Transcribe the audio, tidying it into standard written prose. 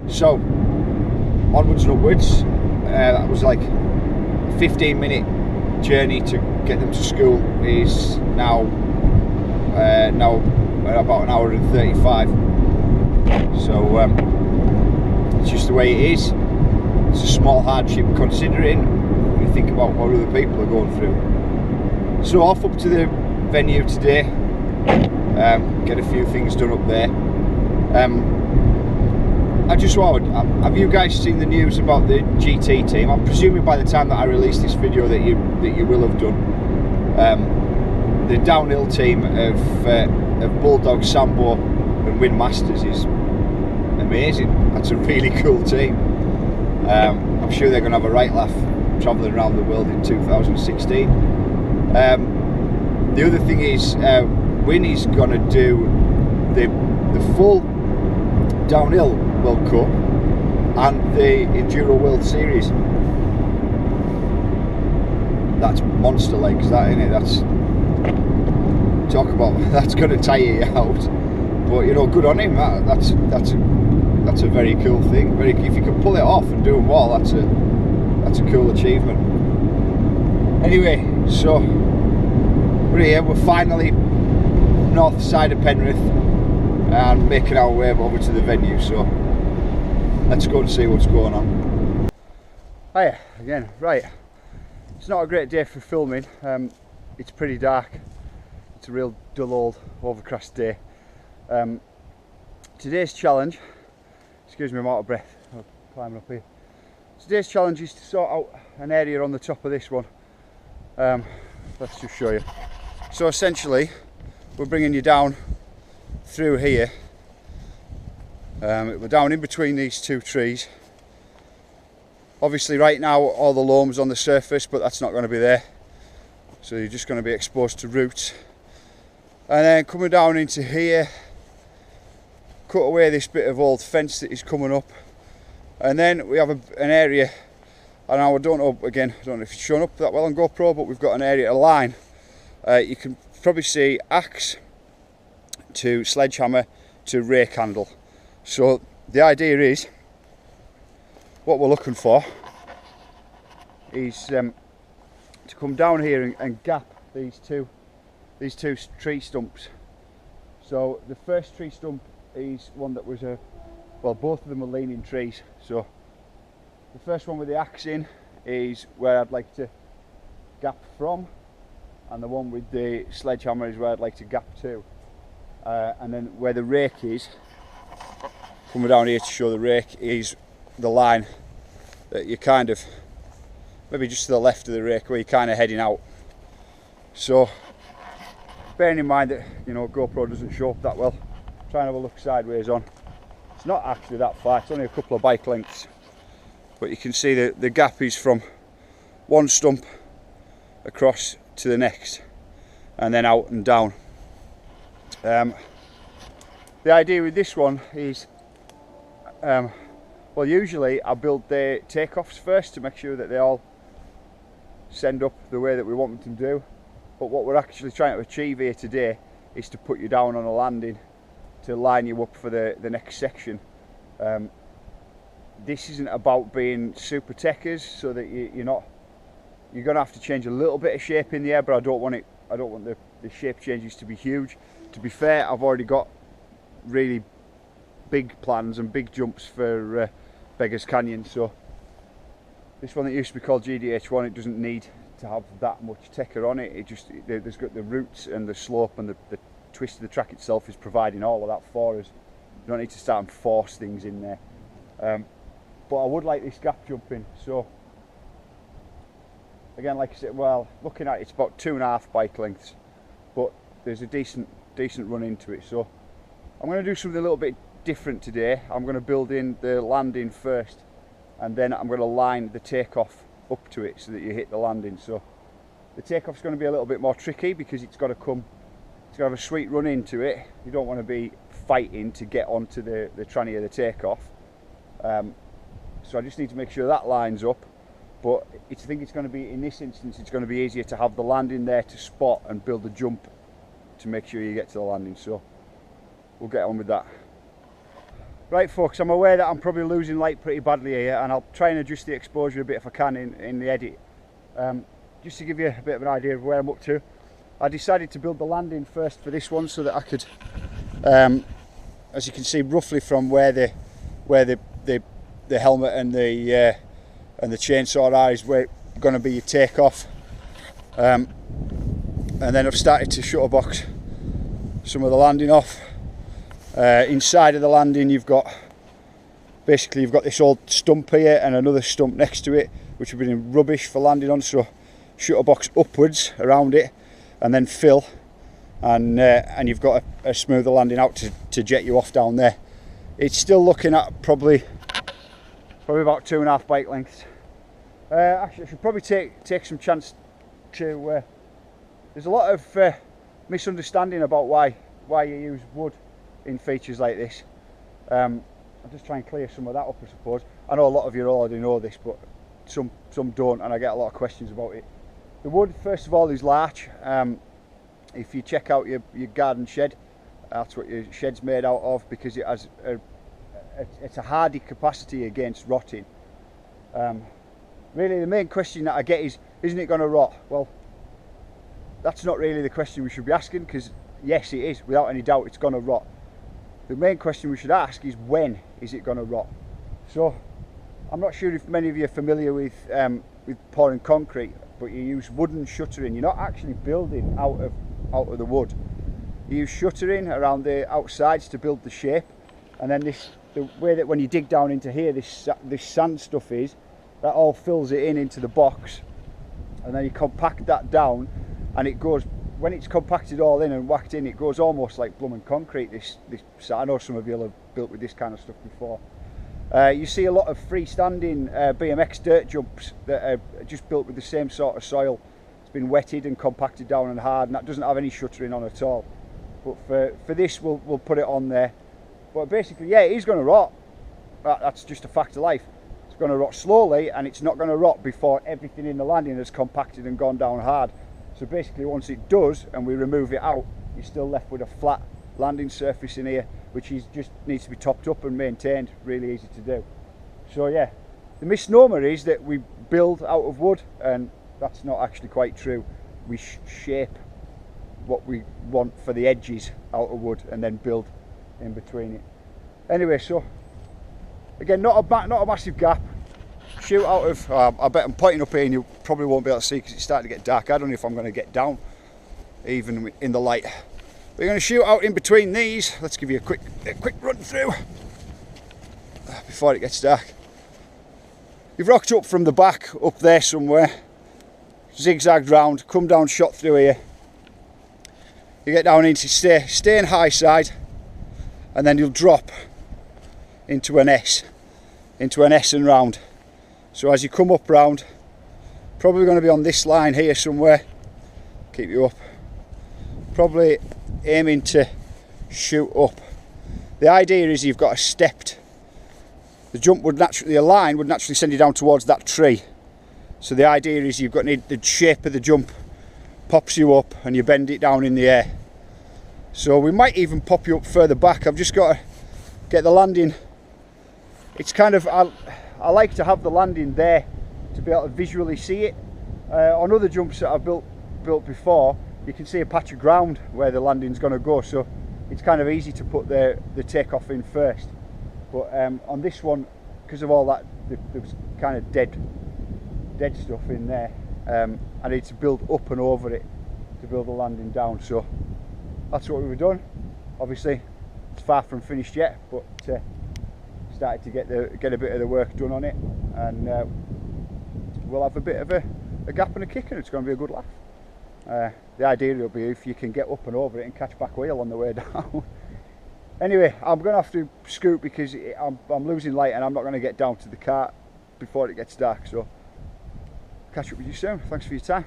So onwards and upwards. That was like a 15-minute journey to get them to school. Is now about an hour and 35. So it's just the way it is. It's a small hardship considering when you think about what other people are going through. So off up to the venue today, get a few things done up there. I just wondered, have you guys seen the news about the GT team? I'm presuming by the time that I release this video that you will have done. The downhill team of Bulldog, Sambo and Win Masters is amazing. That's a really cool team. I'm sure they're going to have a right laugh travelling around the world in 2016. The other thing is, Win is going to do the full downhill World Cup and the Enduro World Series. That's monster legs, that, isn't it? That's, talk about, that's going to tire you out. But you know, good on him. That's a very cool thing. If you can pull it off and do them well, that's a cool achievement. Anyway, so we're here. We're finally north side of Penrith and making our way over to the venue. So let's go and see what's going on. Hiya again. Right, it's not a great day for filming. It's pretty dark. It's a real dull old overcast day. Today's challenge, excuse me, I'm out of breath, I'm climbing up here. Today's challenge is to sort out an area on the top of this one. Let's just show you. So essentially, we're bringing you down through here. We're down in between these two trees. Obviously right now all the loam's on the surface, but that's not going to be there. So you're just going to be exposed to roots. And then coming down into here, cut away this bit of old fence that is coming up, and then we have an area, and I don't know if it's showing up that well on GoPro, but we've got an area to line. You can probably see axe to sledgehammer to rake handle. So the idea is, what we're looking for is to come down here and gap these two tree stumps. So the first tree stump is one that was both of them are leaning trees. So the first one with the axe in is where I'd like to gap from, and the one with the sledgehammer is where I'd like to gap to. And then where the rake is, coming down here to show the rake, is the line that you're kind of, maybe just to the left of the rake where you're kind of heading out. So bearing in mind that, you know, GoPro doesn't show up that well, try and have a look sideways on. It's not actually that far, it's only a couple of bike lengths, but you can see that the gap is from one stump across to the next and then out and down. The idea with this one is, well, usually I build the takeoffs first to make sure that they all send up the way that we want them to do. But what we're actually trying to achieve here today is to put you down on a landing to line you up for the next section. This isn't about being super techers, so that you're going to have to change a little bit of shape in the air, but I don't want the shape changes to be huge. To be fair, I've already got really big plans and big jumps for Beggars Canyon, so this one that used to be called GDH1, it doesn't need to have that much techer on it. There's got the roots and the slope, and the twist of the track itself is providing all of that for us. You don't need to start and force things in there. But I would like this gap jumping. So again, like I said, well, looking at it, it's about 2.5 bike lengths, but there's a decent run into it. So I'm going to do something a little bit different today. I'm going to build in the landing first, and then I'm going to line the takeoff up to it so that you hit the landing. So the takeoff's going to be a little bit more tricky because it's got to have a sweet run into it. You don't want to be fighting to get onto the tranny of the takeoff. So I just need to make sure that lines up. But I think it's going to be, in this instance, it's going to be easier to have the landing there to spot and build a jump to make sure you get to the landing. So we'll get on with that. Right folks, I'm aware that I'm probably losing light pretty badly here, and I'll try and adjust the exposure a bit if I can in the edit. Just to give you a bit of an idea of where I'm up to, I decided to build the landing first for this one so that I could, as you can see, roughly from where the helmet and the chainsaw are is where it's going to be your takeoff. And then I've started to shutterbox some of the landing off. Inside of the landing you've got this old stump here and another stump next to it, which have been in rubbish for landing on, so shutterbox upwards around it and then fill, and you've got a smoother landing out to jet you off down there. It's still looking at probably about 2.5 bike lengths. Actually, I should probably take some chance to there's a lot of misunderstanding about why you use wood in features like this. I'll just try and clear some of that up, I suppose. I know a lot of you already know this, but some don't, and I get a lot of questions about it. The wood, first of all, is larch. If you check out your garden shed, that's what your shed's made out of, because it has it's a hardy capacity against rotting. Really, the main question that I get is, isn't it going to rot? Well, that's not really the question we should be asking, because yes, it is, without any doubt, it's going to rot. The main question we should ask is, when is it going to rot? So, I'm not sure if many of you are familiar with pouring concrete, but you use wooden shuttering. You're not actually building out of the wood. You use shuttering around the outsides to build the shape, and then the way that when you dig down into here, this sand stuff is, that all fills it into the box, and then you compact that down, and it goes, when it's compacted all in and whacked in, it goes almost like blooming concrete. I know some of you have built with this kind of stuff before. You see a lot of freestanding BMX dirt jumps that are just built with the same sort of soil. It's been wetted and compacted down and hard, and that doesn't have any shuttering on at all. But for this, we'll put it on there. But basically, yeah, it is going to rot. That's just a fact of life. It's going to rot slowly, and it's not going to rot before everything in the landing has compacted and gone down hard. So basically, once it does and we remove it out, you're still left with a flat landing surface in here, which just needs to be topped up and maintained. Really easy to do. So yeah, the misnomer is that we build out of wood, and that's not actually quite true. We shape what we want for the edges out of wood and then build in between it. Anyway, so again, not a massive gap. Shoot out of, I bet I'm pointing up here and you probably won't be able to see because it's starting to get dark. I don't know if I'm going to get down even in the light. We're going to shoot out in between these. Let's give you a quick run through before it gets dark. You've rocked up from the back up there somewhere, zigzagged round, come down, shot through here. You get down into stay in high side, and then you'll drop into an S and round. So as you come up round, probably going to be on this line here somewhere, keep you up, probably aiming to shoot up. The idea is you've got a stepped, the line would naturally send you down towards that tree. So the idea is you've got the shape of the jump pops you up and you bend it down in the air. So we might even pop you up further back. I've just got to get the landing. It's kind of, I like to have the landing there to be able to visually see it. On other jumps that I've built before, you can see a patch of ground where the landing's going to go, so it's kind of easy to put the takeoff in first. But on this one, because of all that, there's kind of dead stuff in there, I need to build up and over it to build the landing down. So that's what we've done. Obviously, it's far from finished yet, but started to get a bit of the work done on it, and we'll have a bit of a gap and a kick, and it's going to be a good laugh. The idea will be if you can get up and over it and catch back wheel on the way down. Anyway, I'm going to have to scoot because I'm losing light and I'm not going to get down to the cart before it gets dark, so catch up with you soon. Thanks for your time.